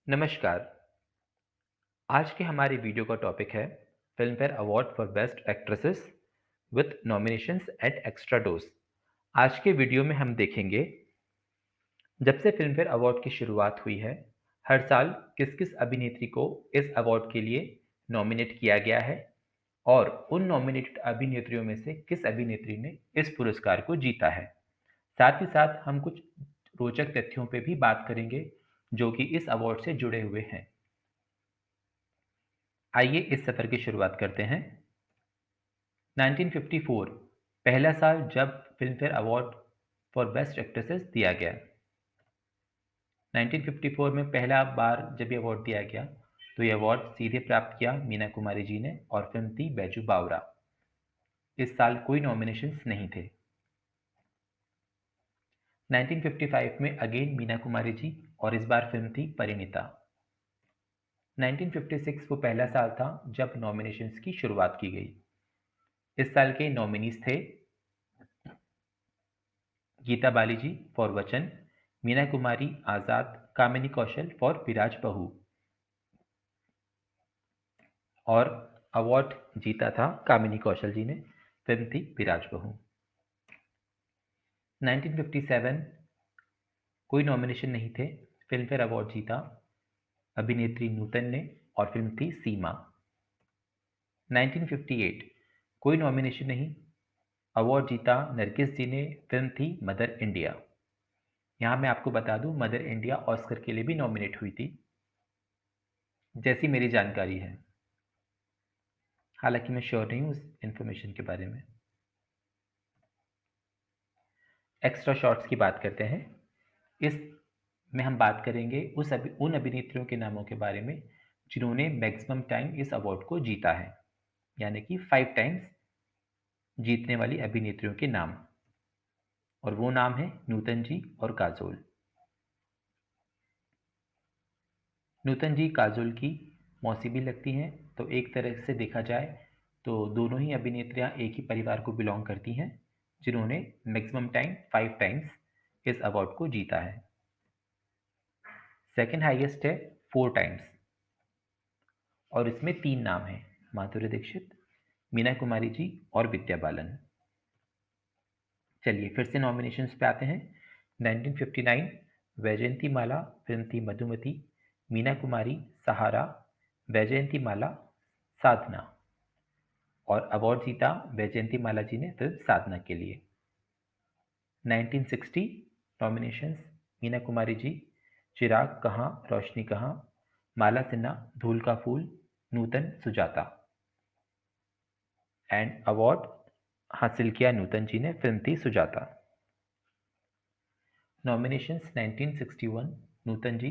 नमस्कार। आज के हमारे वीडियो का टॉपिक है Filmfare award for best actresses with nominations at extra dose. आज के वीडियो में हम देखेंगे जब से फिल्म फेयर अवार्ड की शुरुआत हुई है, हर साल किस किस अभिनेत्री को इस अवार्ड के लिए नॉमिनेट किया गया है और उन नॉमिनेटेड अभिनेत्रियों में से किस अभिनेत्री ने इस पुरस्कार को जीता है। साथ ही साथ हम कुछ रोचक तथ्यों पे भी बात करेंगे जो कि इस अवार्ड से जुड़े हुए हैं। आइए इस सफ़र की शुरुआत करते हैं। 1954 पहला साल जब Filmfare award for best actresses दिया गया। 1954 में पहला बार जब ये अवार्ड दिया गया तो ये अवार्ड सीधे प्राप्त किया मीना कुमारी जी ने और फिल्म थी बैजू बावरा। इस साल कोई नॉमिनेशंस नहीं थे। 1955 में अगेन मीना कुमारी जी और इस बार फिल्म थी परिणीता। 1956 वो पहला साल था जब नॉमिनेशंस की शुरुआत की गई। इस साल के नॉमिनीज थे गीता बाली जी फॉर वचन, मीना कुमारी आजाद, कामिनी कौशल फॉर विराज बहू और अवार्ड जीता था कामिनी कौशल जी ने। फिल्म थी विराज बहू। 1957 कोई नॉमिनेशन नहीं थे। फिल्म फेयर अवार्ड जीता अभिनेत्री नूतन ने और फिल्म थी सीमा। 1958 कोई नॉमिनेशन नहीं, अवार्ड जीता नरगिस जी ने। फिल्म थी मदर इंडिया। यहाँ मैं आपको बता दूं मदर इंडिया ऑस्कर के लिए भी नॉमिनेट हुई थी, जैसी मेरी जानकारी है। हालांकि मैं श्योर नहीं हूँ उस इन्फॉर्मेशन के बारे में। एक्स्ट्रा शॉट्स की बात करते हैं। इस में हम बात करेंगे उन अभिनेत्रियों के नामों के बारे में जिन्होंने मैक्सिमम टाइम इस अवार्ड को जीता है, यानी कि 5 टाइम्स जीतने वाली अभिनेत्रियों के नाम। और वो नाम है नूतन जी और काजोल। नूतन जी काजोल की मौसी भी लगती हैं, तो एक तरह से देखा जाए तो दोनों ही अभिनेत्रियां एक ही परिवार को बिलोंग करती हैं जिन्होंने मैक्सिमम टाइम 5 टाइम्स इस अवार्ड को जीता है। सेकंड हाईएस्ट है 4 टाइम्स और इसमें 3 नाम हैं, माधुरी दीक्षित, मीना कुमारी जी और विद्या बालन। चलिए फिर से नॉमिनेशंस पे आते हैं। 1959 वैजयंती माला फिल्म थी मधुमती, मीना कुमारी सहारा, वैजयंती माला साधना और अवार्ड जीता वैजयंती माला जी ने फिल्म साधना के लिए। 1960 नॉमिनेशंस मीना कुमारी जी चिराग कहाँ रोशनी कहाँ, माला सिन्हा धूल का फूल, नूतन सुजाता। एंड अवार्ड हासिल किया नूतन जी ने, फिल्म थी सुजाता। नॉमिनेशंस 1961 नूतन जी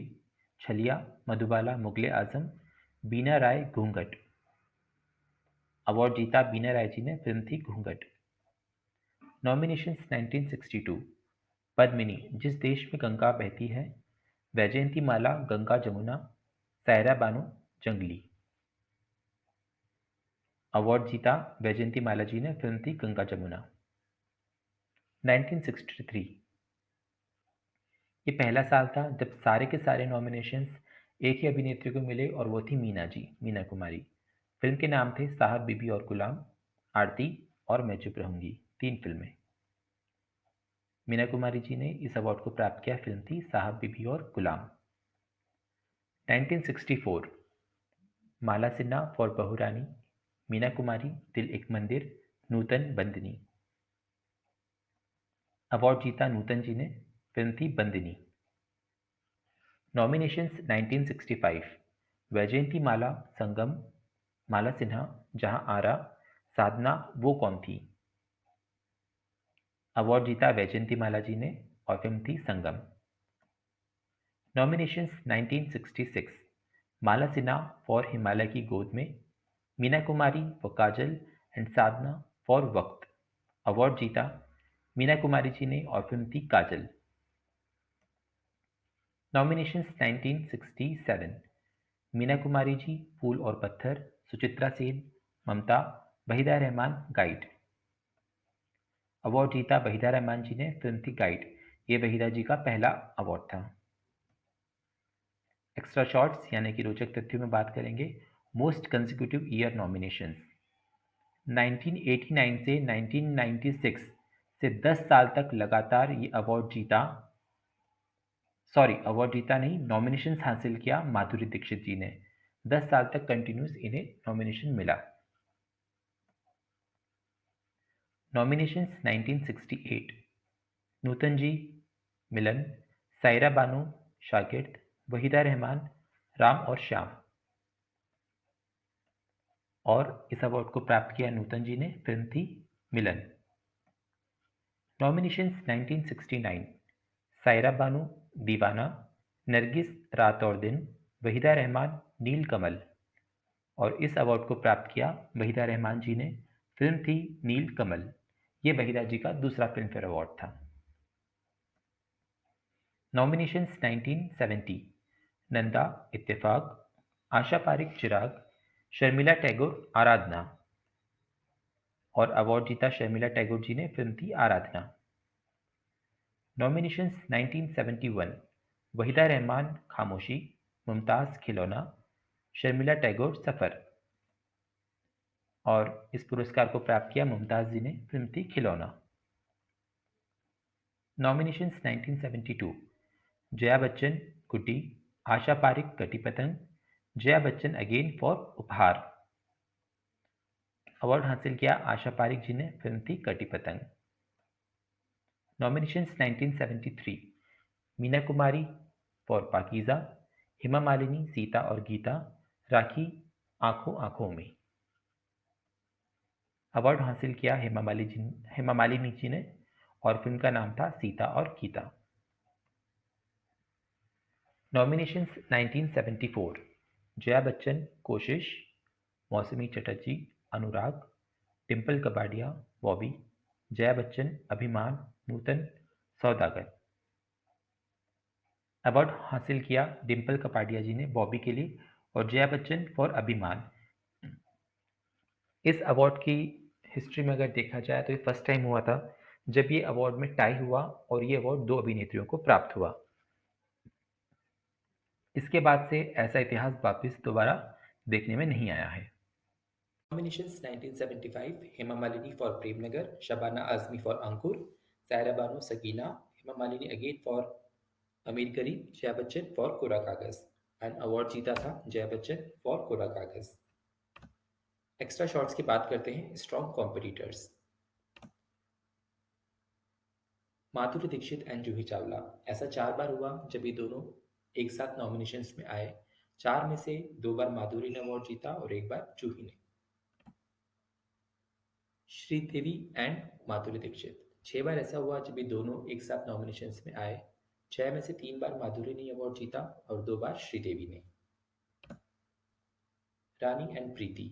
छलिया, मधुबाला मुगले आजम, बीना राय घूंघट। अवार्ड जीता बीना राय जी ने, फिल्म थी घूंघट। नॉमिनेशंस 1962 पद्मिनी जिस देश में गंगा बहती है, वैजयंती माला गंगा जमुना, सायरा बानो जंगली। अवार्ड जीता वैजयंती माला जी ने, फिल्म थी गंगा जमुना। 1963 ये पहला साल था जब सारे के सारे नॉमिनेशंस एक ही अभिनेत्री को मिले और वो थी मीना जी, मीना कुमारी। फिल्म के नाम थे साहब बीबी और गुलाम, आरती और मैं चुप रहूंगी, 3 फिल्में। मीना कुमारी जी ने इस अवार्ड को प्राप्त किया, फिल्म थी साहब बीबी और गुलाम। 1964 माला सिन्हा फॉर बहुरानी, मीना कुमारी दिल एक मंदिर, नूतन बंदिनी। अवार्ड जीता नूतन जी ने, फिल्म थी बंदिनी। नॉमिनेशंस 1965 वैजयंती माला संगम, माला सिन्हा जहां आरा, साधना वो कौन थी। अवार्ड जीता वैजयंती माला जी ने और फिल्म थी Sangam. Nominations 1966 Mala Sinha for Himalay Ki God Mein, Meena Kumari for Kajal and Sadhana for Waqt. Award जीता मीना कुमारी जी ने और फिल्म थी काजल। नॉमिनेशंस 1967 मीना कुमारी जी फूल और पत्थर, सुचित्रा सेन ममता, वहीदा रहमान गाइड। अवार्ड जीता वहीदा रहमान जी ने, फिल्म थी गाइड। ये वहीदा जी का पहला अवार्ड था। एक्स्ट्रा शॉर्ट्स यानी कि रोचक तथ्यों में बात करेंगे। मोस्ट कंसेक्यूटिव ईयर नॉमिनेशंस 1989 से 1996 से 10 साल तक लगातार ये अवार्ड जीता नहीं, नॉमिनेशंस हासिल किया माधुरी दीक्षित जी ने। 10 साल तक कंटिन्यूस इन्हें नॉमिनेशन मिला। नॉमिनेशंस 1968 नूतन जी, मिलन, सायरा बानो, शागिर्द, वहीदा रहमान, राम और श्याम। और इस अवार्ड को प्राप्त किया नूतन जी ने, फिल्म थी मिलन। नॉमिनेशंस 1969 सायरा बानो, दीवाना, नरगिस रात और दिन, वहीदा रहमान, नीलकमल। और इस अवार्ड को प्राप्त किया वहीदा रहमान जी ने, फिल्म थी नीलकमल। ये वहीदा जी का दूसरा फिल्म फेयर अवार्ड था। नॉमिनेशंस 1970 नंदा, इत्तेफाक, आशा पारिक, चिराग, शर्मिला टैगोर, आराधना। और अवार्ड जीता शर्मिला टैगोर जी ने, फिल्म थी आराधना। नॉमिनेशंस 1971 वहीदा रहमान, खामोशी, मुमताज, खिलौना, शर्मिला टैगोर, सफर। और इस पुरस्कार को प्राप्त किया मुमताज जी ने, फिल्म थी खिलौना। नॉमिनेशंस 1972 जया बच्चन, गुड्डी, आशा पारिक, कटी पतंग, जया बच्चन अगेन फॉर उपहार। अवार्ड हासिल किया आशा पारिक जी ने, फिल्म थी कटी पतंग। नॉमिनेशंस 1973 मीना कुमारी फॉर पाकीज़ा, हेमा मालिनी, सीता और गीता, राखी, आंखों आंखों में। अवार्ड हासिल किया हेमा मालिनी जी ने, और फिल्म का नाम था सीता और गीता। नॉमिनेशंस 1974 जया बच्चन, कोशिश, मौसमी चटर्जी, अनुराग, डिम्पल कपाडिया, बॉबी, जया बच्चन, अभिमान, नूतन, सौदागर। अवार्ड हासिल किया डिम्पल कपाडिया जी ने बॉबी के लिए, और जया बच्चन फॉर अभिमान। इस अवार्ड की हिस्ट्री में अगर देखा जाए तो ये फर्स्ट टाइम हुआ था जब ये अवार्ड में टाई हुआ, और ये अवार्ड दो अभिनेत्रियों को प्राप्त हुआ। इसके बाद से ऐसा इतिहास वापस दोबारा देखने में नहीं आया है। Nominations 1975 Hema Malini for Premnagar, Shabana Azmi for Ankur, Saira Bano, Sakina, Hema Malini again for अमीर करीम, जया बच्चन फॉर कोरा कागज। एंड अवार्ड जीता था जया बच्चन फॉर कोरा कागज। एक्स्ट्रा शॉट्स की बात करते हैं strong competitors. Madhuri Dixit and Juhi Chawla, ऐसा 4 बार हुआ जब ये दोनों एक साथ नॉमिनेशंस में आए। 4 में से 2 बार माधुरी ने अवार्ड जीता और 1 बार जूही ने। श्रीदेवी एंड माधुरी दीक्षित, 6 बार ऐसा हुआ जब ये दोनों एक साथ नॉमिनेशंस में आए। 6 में से 3 बार माधुरी ने अवार्ड जीता और 2 बार श्रीदेवी ने। रानी एंड प्रीति,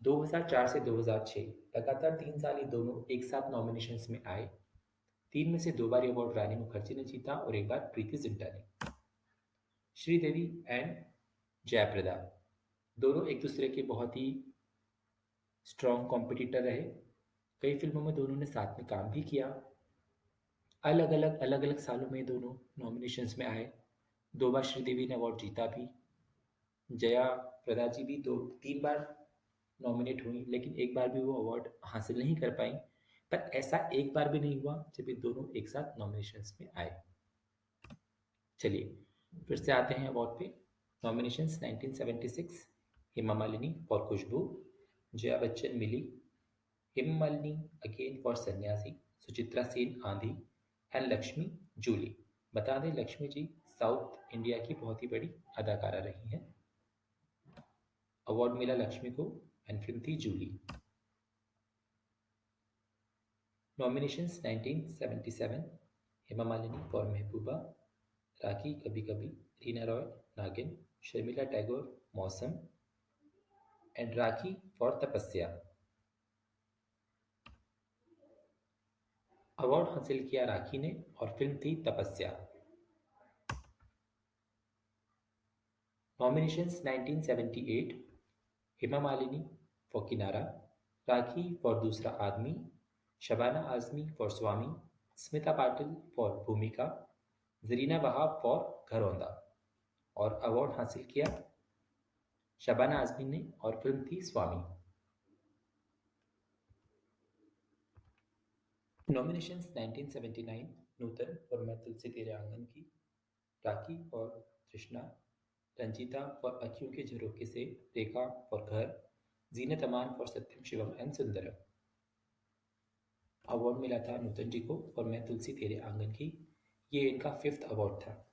2004 से 2006 लगातार 3 साल ये दोनों एक साथ नॉमिनेशंस में आए। 3 में से 2 बार ये अवार्ड रानी मुखर्जी ने जीता और 1 बार प्रीति जिंटा ने। श्रीदेवी एंड जयप्रदा, दोनों एक दूसरे के बहुत ही स्ट्रॉन्ग कॉम्पिटिटर रहे। कई फिल्मों में दोनों ने साथ में काम भी किया। अलग अलग सालों में दोनों नॉमिनेशंस में आए। 2 बार श्रीदेवी ने अवार्ड जीता भी। जया प्रदा जी भी 2-3 बार नॉमिनेट हुई, लेकिन एक बार भी वो अवार्ड हासिल नहीं कर पाई। पर ऐसा एक बार भी नहीं हुआ जब ये दोनों एक साथ नॉमिनेशंस में आए। चलिए फिर से आते हैं अवार्ड पे। Nominations 1976 Hema Malini for Khushboo, Jaya Bachchan Mili, Hema Malini again for Sanyasi, Suchitra Sen आंधी, एंड लक्ष्मी जूली। बता दें लक्ष्मी जी साउथ इंडिया की बहुत ही बड़ी अदाकारा रही हैं। अवार्ड मिला लक्ष्मी को एंड फिल्म थी जूली। नॉमिनेशंस 1977 हेमा मालिनी फॉर महबूबा, राखी कभी कभी, रीना रॉय नागिन, शर्मिला टैगोर मौसम, एंड राखी फॉर तपस्या। अवार्ड हासिल किया राखी ने और फिल्म थी तपस्या। नॉमिनेशंस 1978 हेमा मालिनी फॉर किनारा, राखी फॉर दूसरा आदमी, Shabana Azmi for Swami, Smita Patil for भूमिका, जरीना वहाब फॉर घरौंदा। और अवार्ड हासिल किया शबाना आजमी ने और फिल्म थी स्वामी। नॉमिनेशंस 1979 नूतन और मैं तुलसी तेरे आंगन की, राखी फॉर तृष्णा, रंजीता फॉर अखियों के झरोखे से, Rekha for Ghar, Zeenat Aman for Satyam Shivam and Sundaram. Award मिला था नूतन जी को और मैं तुलसी तेरे आंगन की, ये इनका 5th अवार्ड था।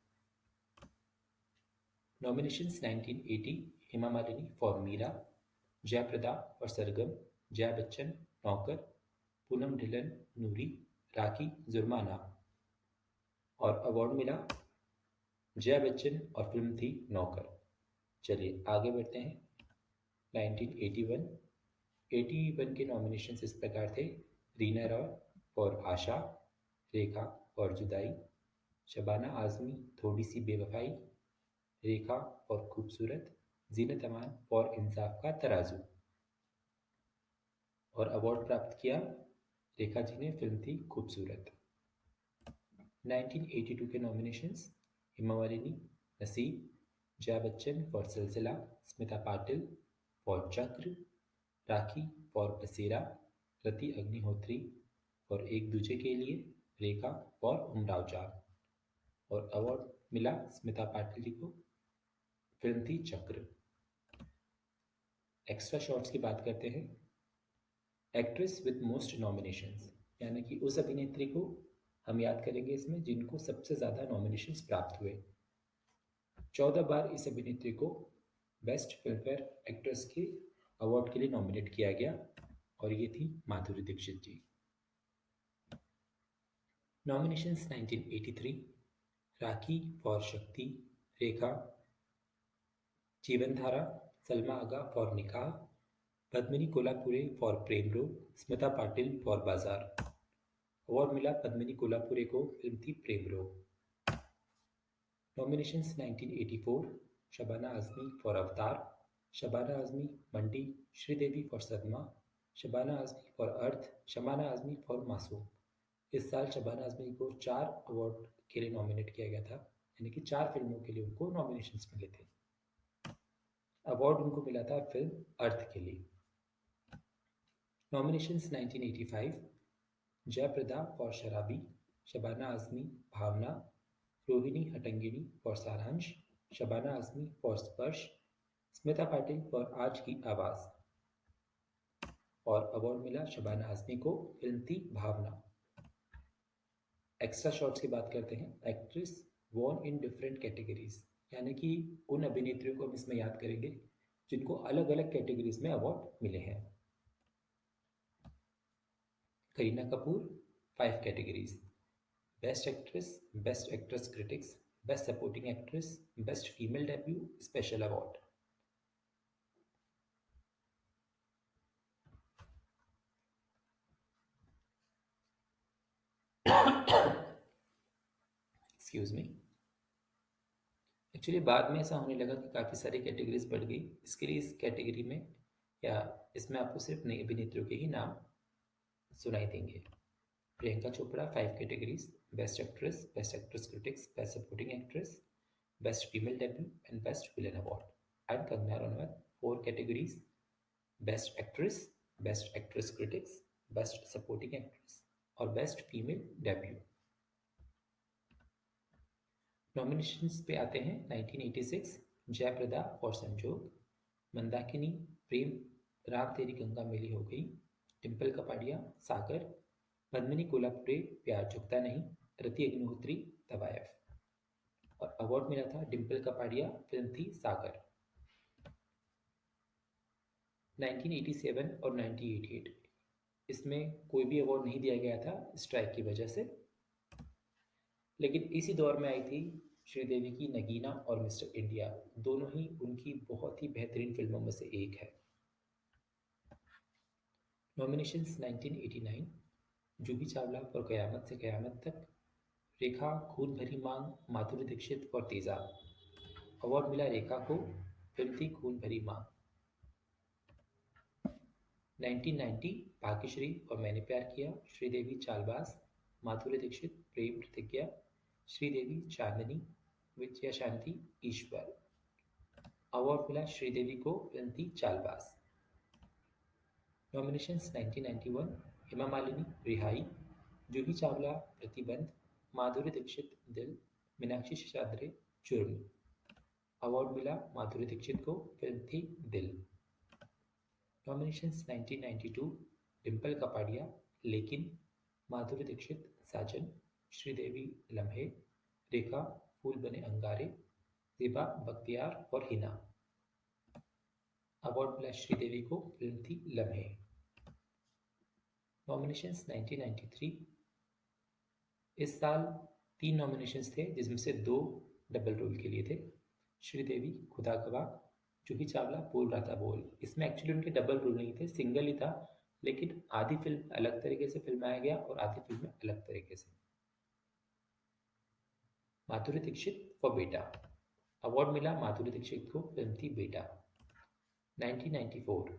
Nominations 1980 Hema Malini for Meera, Jayaprada for Sargam, Jaya Bachchan Naukar, Poonam Dhillon नूरी, राखी जुर्माना। और अवार्ड मिला जया बच्चन और फिल्म थी नौकर। चलिए आगे बढ़ते हैं। 1981 81 के नॉमिनेशंस इस प्रकार थे: Reena Roy for Asha, Rekha for जुदाई, शबाना आजमी थोड़ी सी बेवफाई, रेखा फॉर खूबसूरत, जीनत अमान फॉर इंसाफ का तराजू। और अवार्ड प्राप्त किया रेखा जी ने, फिल्म थी खूबसूरत। 1982 के नॉमिनेशंस: हेमा मालिनी नसीब, जया बच्चन फॉर सिलसिला, स्मिता पाटिल फॉर चक्र, राखी फॉर बसेरा, रति अग्निहोत्री फॉर एक दूजे के लिए, रेखा फॉर उमराव जान। और अवार्ड मिला स्मिता पाटिल जी को, फिल्म थी चक्र। एक्स्ट्रा शॉट्स की बात करते हैं। एक्ट्रेस विद मोस्ट नॉमिनेशंस, यानी कि उस अभिनेत्री को हम याद करेंगे इसमें जिनको सबसे ज़्यादा नॉमिनेशंस प्राप्त हुए। 14 बार इस अभिनेत्री को बेस्ट फिल्मफेयर एक्ट्रेस के अवार्ड के लिए नॉमिनेट किया गया और ये थी माधुरी दीक्षित जी। नॉमिनेशंस 1983 राखी फॉर शक्ति, रेखा जीवनधारा, सलमा आगा फॉर निकाह, पद्मिनी कोल्हापुरे फॉर प्रेम रोग, स्मिता पाटिल फॉर बाजार। अवार्ड मिला पद्मिनी कोल्हापुरे को, फिल्म थी प्रेम रोग। नॉमिनेशंस 1984 शबाना आजमी फॉर अवतार, शबाना आजमी मंडी, श्रीदेवी फॉर सदमा, Shabana Azmi for earth, Shabana Azmi for मासूम। इस साल शबाना आजमी को 4 अवार्ड के लिए नॉमिनेट किया गया था, यानी कि 4 फिल्मों के लिए उनको नॉमिनेशंस मिले थे। अवार्ड उनको मिला था फिल्म अर्थ के लिए। नॉमिनेशंस 1985 जयप्रदा फॉर शराबी, शबाना आजमी भावना, रोहिणी हटंगिणी फॉर सारांश, शबाना आजमी फॉर स्पर्श, स्मिता पाटिल फॉर आज की आवाज़। और अवार्ड मिला शबाना आजमी को, फिल्म थी भावना। एक्स्ट्रा शॉट्स की बात करते हैं। Actress von in different categories, यानी कि उन अभिनेत्रियों को हम इसमें याद करेंगे जिनको अलग अलग कैटेगरीज में अवार्ड मिले हैं। Kareena Kapoor 5 categories: best actress critics, best supporting actress, best female debut, special award. Excuse me. Actually बाद में ऐसा होने लगा कि काफ़ी सारी कैटेगरीज बढ़ गई, इसके लिए इस कैटेगरी में या इसमें आपको सिर्फ नई अभिनेत्रियों के ही नाम सुनाई देंगे। Priyanka Chopra 5 categories: best actress critics, best supporting actress, best female debut and best villain award. And Kangana Ranaut 4 categories: best actress critics, best supporting actress और बेस्ट फीमेल डेब्यू। नॉमिनेशंस पे आते हैं। 1986 जयप्रदा फॉर संजोग, मंदाकिनी प्रेम, राम तेरी गंगा मिली हो गई, डिम्पल कपाड़िया सागर, पद्मिनी कोल्हापुरे प्यार झुकता नहीं, रति अग्निहोत्री तवायफ। और अवार्ड मिला था डिम्पल कपाड़िया, फिल्म थी सागर। 1987 और 1988 इसमें कोई भी अवार्ड नहीं दिया गया था स्ट्राइक की वजह से, लेकिन इसी दौर में आई थी श्रीदेवी की नगीना और मिस्टर इंडिया, दोनों ही उनकी बहुत ही बेहतरीन फिल्मों में से एक है। नॉमिनेशंस 1989 जूही चावला फॉर कयामत से कयामत तक, रेखा खून भरी मांग, माधुरी दीक्षित फॉर तेजाब। अवार्ड मिला रेखा को, फिल्म थी खून भरी मांग। 1990 भाग्यश्री और मैंने प्यार किया, श्रीदेवी चालबाज, माधुरी दीक्षित प्रेम प्रतिज्ञा, श्रीदेवी चांदनी, विजया शांति ईश्वर। अवार्ड मिला श्रीदेवी को फिल्म थी चालबाज। नॉमिनेशंस 1991 हेमा मालिनी रिहाई, जूही चावला प्रतिबंध, माधुरी दीक्षित दिल, मीनाक्षी शेषाद्री जुर्म। अवार्ड मिला माधुरी दीक्षित को, फिल्म थी दिल। नॉमिनेशंस 1992 डिम्पल कपाड़िया लेकिन, माधुरी दीक्षित साजन, श्रीदेवी लम्हे, रेखा फूल बने अंगारे, दिबा बख्तियार और हिना। अवार्ड मिला श्रीदेवी को, फिल्म थी लम्हे। नॉमिनेशंस 1993 इस साल 3 नॉमिनेशंस थे जिसमें से 2 डबल रोल के लिए थे। श्रीदेवी खुदा गवाह, जूही चावला बोल रहा था बोल। इसमें एक्चुअली उनके डबल रोल नहीं थे, सिंगल ही था, लेकिन आधी फिल्म अलग तरीके से फिल्माया गया और आधी फिल्म अलग तरीके से। माधुरी दीक्षित फॉर बेटा। अवार्ड मिला माधुरी दीक्षित को, फिल्म थी बेटा। 1994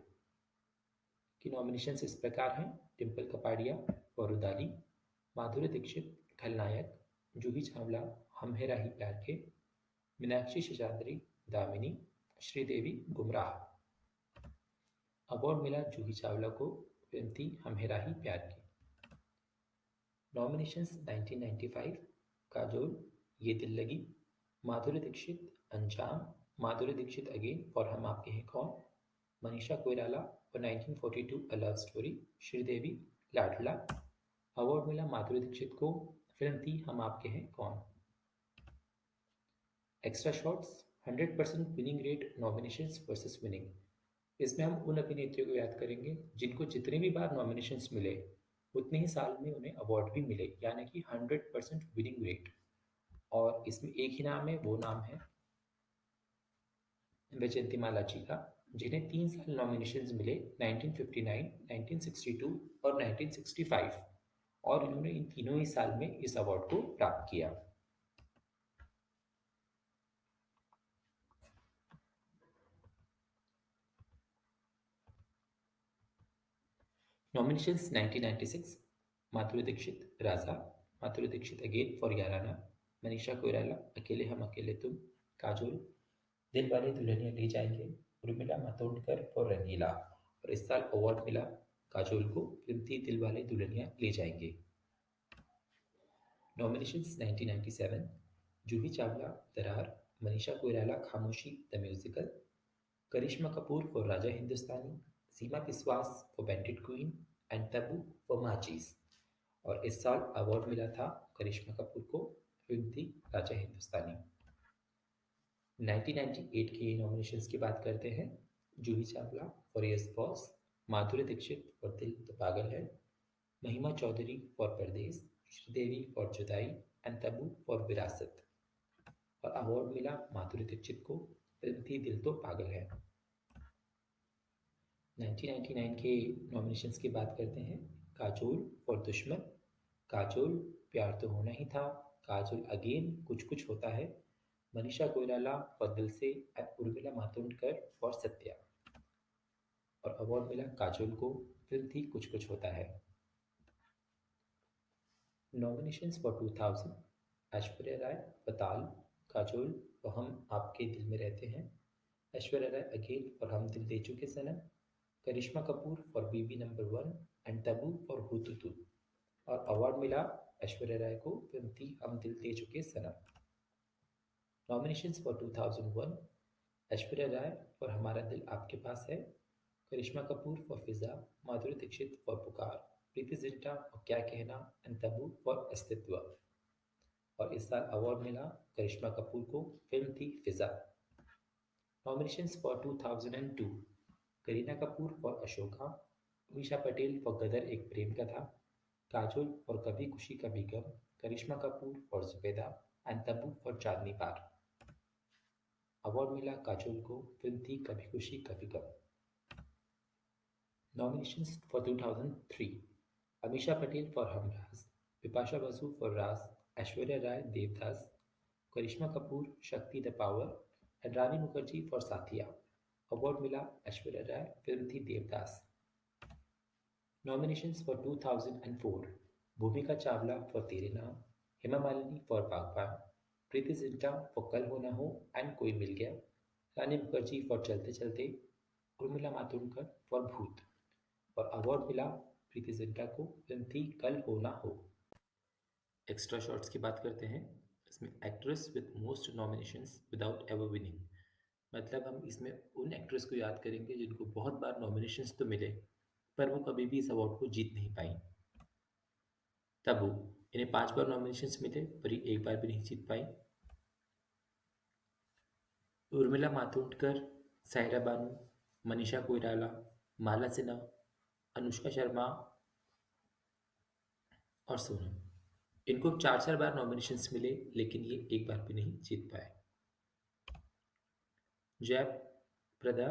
की नॉमिनेशंस इस प्रकार हैं: डिम्पल कपाड़िया फॉर रुदाली, माधुरी दीक्षित खलनायक, जूही चावला हम है राही प्यार के, मीनाक्षी शेषाद्री दामिनी, श्रीदेवी गुमराह। अवार्ड मिला जूही चावला को, फिल्म थी हम है राही प्यार की। नॉमिनेशंस 1995 काजोल ये दिल लगी, माधुरी दीक्षित अंजाम, माधुरी दीक्षित अगेन फॉर हम आपके हैं कौन, Manisha Koirala for 1942 a love story, Sridevi लाडला। अवार्ड मिला माधुरी दीक्षित को, फिल्म थी हम आपके हैं कौन। Extra shots 100% winning rate nominations versus winning. इसमें हम उन अभिनेत्रियों को याद करेंगे जिनको जितने भी बार नॉमिनेशंस मिले उतने ही साल में उन्हें अवार्ड भी मिले, यानी कि 100% विनिंग रेट। और इसमें एक ही नाम है, वो नाम है वैजयंतीमाला जी का, जिन्हें 3 साल नॉमिनेशंस मिले 1959, 1962 और 1965, और इन्होंने इन तीनों ही साल में इस अवार्ड को प्राप्त किया। Nominations 1996 Madhuri Dixit Raja, Madhuri Dixit again for Yaarana, Manisha Koirala Akele Hum अकेले तुम, काजोल दिल वाले दुल्हनिया ले जाएंगे, उर्मिला मातोंडकर फॉर रंगीला। और इस साल अवार्ड मिला काजोल को, फिल्म थी दिल वाले दुल्हनिया ले जाएंगे। नॉमिनेशंस 1997 जूही चावला दरार, Manisha Koirala Khamoshi the musical, Karisma Kapoor for Raja Hindustani, Seema Biswas for bandit queen and Tabu for Maachis. और इस साल अवार्ड मिला था करिश्मा कपूर को, फिल्म थी राजा हिंदुस्तानी। 1998 के नॉमिनेशंस की बात करते हैं। Juhi Chawla for yes boss, Madhuri Dixit for Dil To Pagal Hai, Mahima Chaudhry for Pardes, Sridevi for Judaai and Tabu for Virasat. और अवार्ड मिला माधुरी दीक्षित को, फिल्म थी दिल तो पागल है। 1999 के नॉमिनेशंस की बात करते हैं। काजोल फॉर दुश्मन, काजोल प्यार तो होना ही था, काजोल अगेन कुछ कुछ होता है, मनीषा कोइराला फॉर दिल से एंड उर्मिला मातोंडकर फॉर सत्या। और अवार्ड मिला काजोल को, फिल्म थी कुछ कुछ होता है। नॉमिनेशंस फॉर 2000 ऐश्वर्या राय बताल, काजोल फॉर हम आपके दिल में रहते हैं, ऐश्वर्या राय अगेन फॉर हम Dil De Chuke Sanam, Karisma Kapoor for Biwi number 1 and Tabu for Hututu. और अवार्ड मिला ऐश्वर्या राय को, फिल्म थी हम Dil De Chuke Sanam. Nominations for 2001 Aishwarya Rai for Hamara Dil Aapke Paas Hai, Karisma Kapoor for Fiza, Madhuri Dixit for Pukar, Preity Zinta for क्या कहना एंड तब्बू फॉर अस्तित्व। और इस साल अवार्ड मिला करिश्मा कपूर को, फिल्म थी Fiza. Nominations for 2002 Kareena Kapoor for Asoka, Ameesha Patel for Gadar Ek Prem Katha, Kajol for Kabhi Khushi Kabhie Gham, Karisma Kapoor for Zubeidaa and Tabu for Chandni bar. Award मिला काजोल को, फिल्म थी Kabhi Khushi Kabhie Gham. Nominations for 2003 Ameesha Patel for Humraaz, Bipasha Basu for Raaz, Aishwarya Rai Devdas, Karisma Kapoor Shakti the power and Rani Mukerji for Saathiya. Award मिला ऐश्वर्या राय, फिल्म थी देवदास। नॉमिनेशंस फॉर 2004 भूमिका चावला फॉर तेरे नाम, हेमा मालिनी फॉर बागबान, प्रीति जिंटा फॉर कल हो ना हो एंड कोई मिल गया, रानी मुखर्जी फॉर चलते चलते, उर्मिला मातोंडकर फॉर भूत। और अवार्ड मिला प्रीति जिंटा को, फिल्म थी कल हो ना हो। एक्स्ट्रा शॉट्स की बात करते हैं। इसमें actress with most nominations without ever winning, मतलब हम इसमें उन एक्ट्रेस को याद करेंगे जिनको बहुत बार नॉमिनेशंस तो मिले पर वो कभी भी इस अवार्ड को जीत नहीं पाई। तब्बू, इन्हें 5 बार नॉमिनेशंस मिले पर ये एक बार भी नहीं जीत पाई। उर्मिला मातोंडकर, सायरा बानू, मनीषा कोइराला, माला सिन्हा, अनुष्का शर्मा और सोनम, इनको 4-4 बार नॉमिनेशंस मिले लेकिन ये एक बार भी नहीं जीत पाए। जया प्रदा,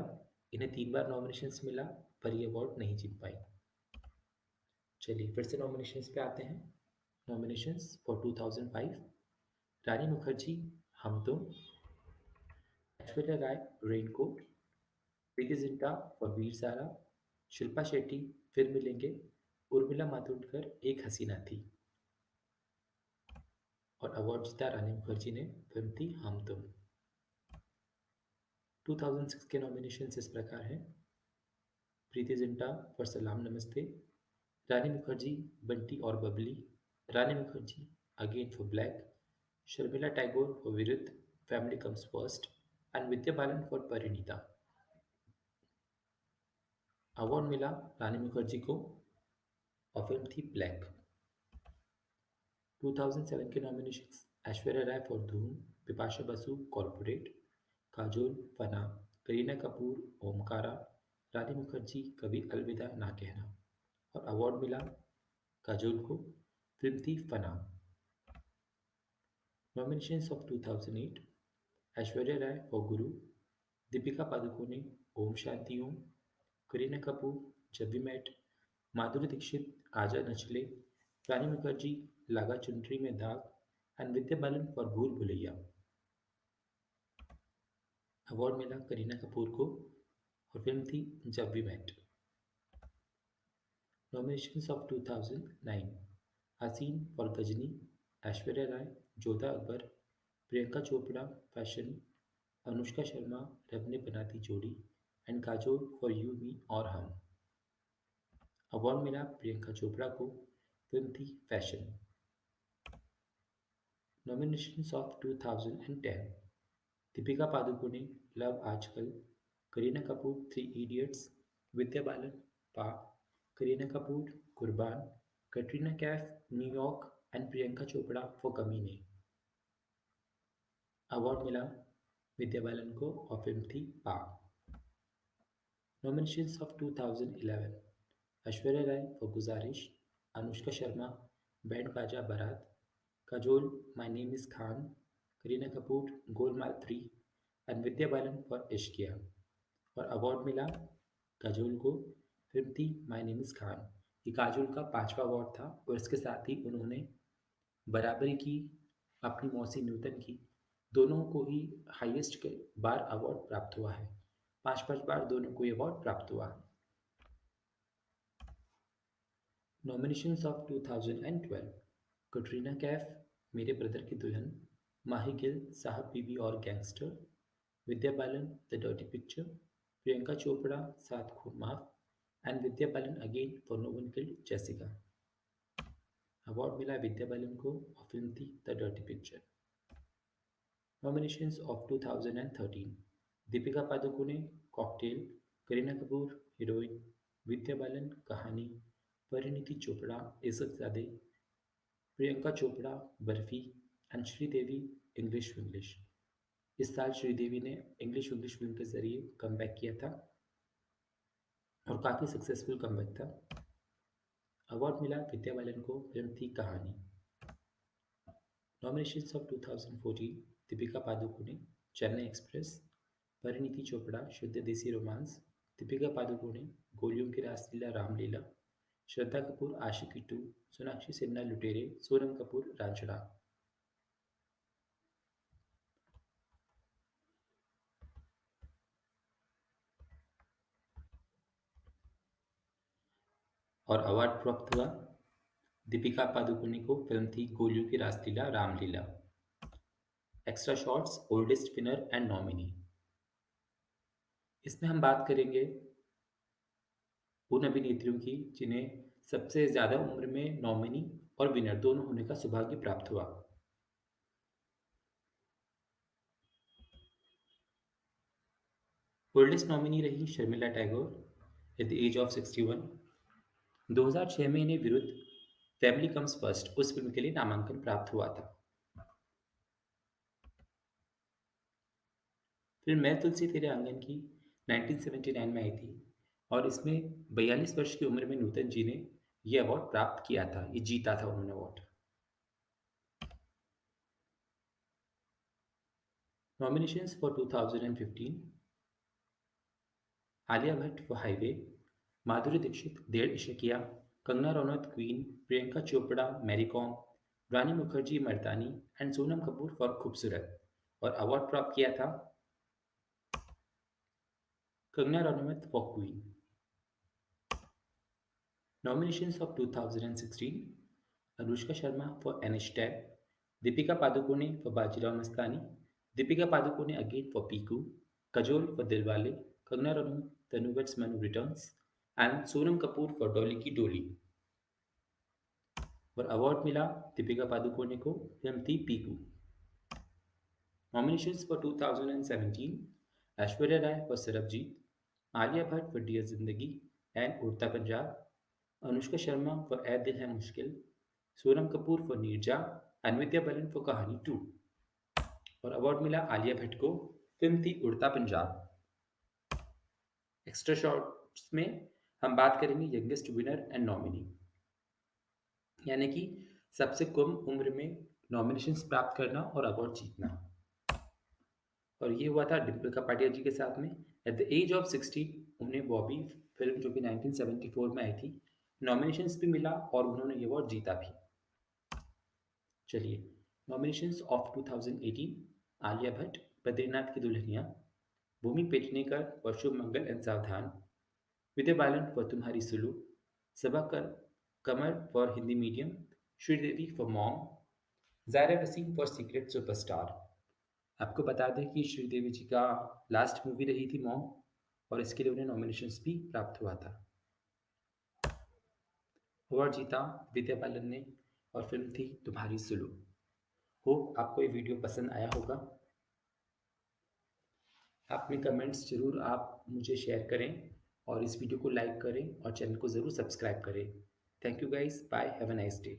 इन्हें 3 बार नॉमिनेशंस मिला पर ये अवार्ड नहीं जीत पाई। चलिए फिर से नॉमिनेशंस पे आते हैं। नॉमिनेशंस फॉर 2005, रानी मुखर्जी हम तुम, ऐश्वर्या राय रेनकोट, प्रीति जिंटा फॉर वीर ज़ारा, शिल्पा शेट्टी फिर मिलेंगे, उर्मिला मातोंडकर एक हसीना थी। और अवार्ड जीता रानी मुखर्जी ने, फिल्म थी हम तुम। 2006 के नॉमिनेशंस इस प्रकार हैं। प्रीति जिंटा फॉर सलाम नमस्ते, रानी Mukerji Bunty Aur Babli, Rani Mukerji again for black, Sharmila Tagore for Viruddh family comes first and Vidya Balan for Parineeta. Award मिला रानी मुखर्जी को और फिल्म थी ब्लैक। 2007 के नॉमिनेशंस, ऐश्वर्या राय फॉर धूम, बिपाशा बसु कॉर्पोरेट, काजोल फना, करीना कपूर ओमकारा, रानी मुखर्जी कभी अलविदा ना कहना। और अवार्ड मिला काजोल को, फिल्म थी Fanaa. Nominations of 2008, Aishwarya Rai for Guru, Deepika Padukone Om Shanti Om, Kareena Kapoor जब वी मेट, माधुरी दीक्षित आजा नचले, रानी मुखर्जी लागा चुनरी में दाग एंड विद्या बालन फॉर भूल भुलैया। अवार्ड मिला करीना कपूर को और फिल्म थी जब we met. Nominations of 2009, Asin for Ghajini, Aishwarya Rai Jodhaa Akbar, Priyanka Chopra Fashion, Anushka Sharma Rab Ne Bana Di Jodi and Kajol for U Me Aur Hum. Award मिला प्रियंका चोपड़ा को, फिल्म थी Fashion. Nominations of 2010, Deepika Padukone Love Aajkal, Kareena Kapoor Three Idiots, Vidya Balan Paa, Kareena Kapoor Kurbaan, Katrina Kaif New York and Priyanka Chopra for Kaminey. Award मिला विद्या बालन को और फिल्म थी Paa. Nominations of 2011, Aishwarya Rai for गुजारिश, अनुष्का शर्मा बैंड बाजा बारात, Kajol my name is Khan, Kareena Kapoor Golmaal 3 and Vidya Balan for Ishqiya. और अवार्ड मिला काजोल को, फिल्म थी माय नेम इज़ खान। ये काजोल का 5वां अवार्ड था और इसके साथ ही उन्होंने बराबरी की अपनी मौसी न्यूटन की, दोनों को ही हाईएस्ट के बार अवार्ड प्राप्त हुआ है। 5-5 बार दोनों को ये अवार्ड प्राप्त हुआ। नॉमिनेशंस ऑफ 2012, कटरीना कैफ मेरे ब्रदर की दुल्हन, माही Gill Saheb Biwi Aur gangster, Vidya Balan the dirty picture, Priyanka Chopra Saat Khoon Maaf and Vidya Balan again for no one killed Jessica. Award मिला विद्या बालन को और फिल्म थी the dirty picture. Nominations of 2013, Deepika Padukone cocktail, Kareena Kapoor heroine, Vidya Balan Kahaani, Parineeti Chopra Ishaqzaade, Priyanka Chopra Barfi and Sridevi English Vinglish. इस साल श्रीदेवी ने इंग्लिश विंग्लिश फिल्म के जरिए कमबैक किया था और काफ़ी सक्सेसफुल कमबैक था। अवार्ड मिला विद्या बालन को, फिल्म थी कहानी। Nominations of 2014, Deepika Padukone Chennai express, Parineeti Chopra शुद्ध देसी रोमांस, दीपिका पादुकोणे गोलियों की रासलीला रामलीला, श्रद्धा कपूर आशिकी 2, सोनाक्षी सिन्हा लुटेरे, सोनम कपूर रांझड़ा। और अवार्ड प्राप्त हुआ दीपिका पादुकोणे को, फिल्म थी Goliyon Ki Raasleela Ramleela. Extra shots, oldest winner and nominee. इसमें हम बात करेंगे उन अभिनेत्रियों की जिन्हें सबसे ज़्यादा उम्र में नॉमिनी और विनर दोनों होने का सौभाग्य प्राप्त हुआ। ओल्डेस्ट नॉमिनी रही Sharmila Tagore at the age of 61। 2006 में इन्हें विरुद्ध फैमिली कम्स फर्स्ट उस फिल्म के लिए नामांकन प्राप्त हुआ था। फिल्म मैं तुलसी तेरे आंगन की 1979 में आई थी और इसमें 42 वर्ष की उम्र में नूतन जी ने ये अवार्ड प्राप्त किया था, ये जीता था उन्होंने award. Nominations for 2015: Alia Bhatt for highway, Madhuri Dixit Dedh Ishqiya, Kangana Ranaut queen, Priyanka Chopra Mary Kom, Rani Mukerji Mardaani and Sonam Kapoor for Khoobsurat. और अवार्ड प्राप्त किया था Kangana Ranaut for queen. Nominations of 2016: Anushka Sharma for एनिस्टेड, Deepika Padukone for Bajirao Mastani, Deepika Padukone again for Piku, Kajol for Dilwale, Kangana Ranaut Tanu weds Manu returns and Sonam Kapoor for Dolly की डोली। और अवार्ड मिला दीपिका पादुकोणे को, फिल्म थी Piku. Nominations for 2017: Aishwarya Rai for Sarbjit, Alia Bhatt for Dear Zindagi and Udta Punjab, Anushka Sharma for Ae Dil Hai Mushkil, Sonam Kapoor for Neerja and Vidya Balan for Kahaani 2। और अवार्ड मिला आलिया भट्ट को, फिल्म थी उड़ता पंजाब। एक्स्ट्रा शॉट्स में हम बात करेंगे यंगेस्ट विनर एंड नॉमिनी, यानी कि सबसे कम उम्र में नॉमिनेशंस प्राप्त करना और अवार्ड जीतना। और ये हुआ था डिम्पल कपाडिया जी के साथ में। एट द एज ऑफ 60 उन्हें बॉबी फिल्म जो कि 1974 में आई थी नॉमिनेशंस भी मिला और उन्होंने ये अवार्ड जीता भी। चलिए, nominations of 2018: Alia Bhatt Badrinath Ki Dulhania, Bhumi Pednekar for Shubh Mangal and Saavdhan, Vidya Balan for Tumhari Sulu, Saba Qamar for Hindi medium, Sridevi for mom, Zaira Wasim for secret superstar. आपको बता दें कि श्रीदेवी जी का लास्ट मूवी रही थी मॉम और इसके लिए उन्हें नॉमिनेशंस भी प्राप्त हुआ था। अवार्ड जीता विद्या बालन ने और फिल्म थी तुम्हारी सुलु। होप आपको ये वीडियो पसंद आया होगा। अपने कमेंट्स ज़रूर आप मुझे शेयर करें और इस वीडियो को लाइक करें और चैनल को ज़रूर सब्सक्राइब करें। Thank you guys, bye, have a nice day.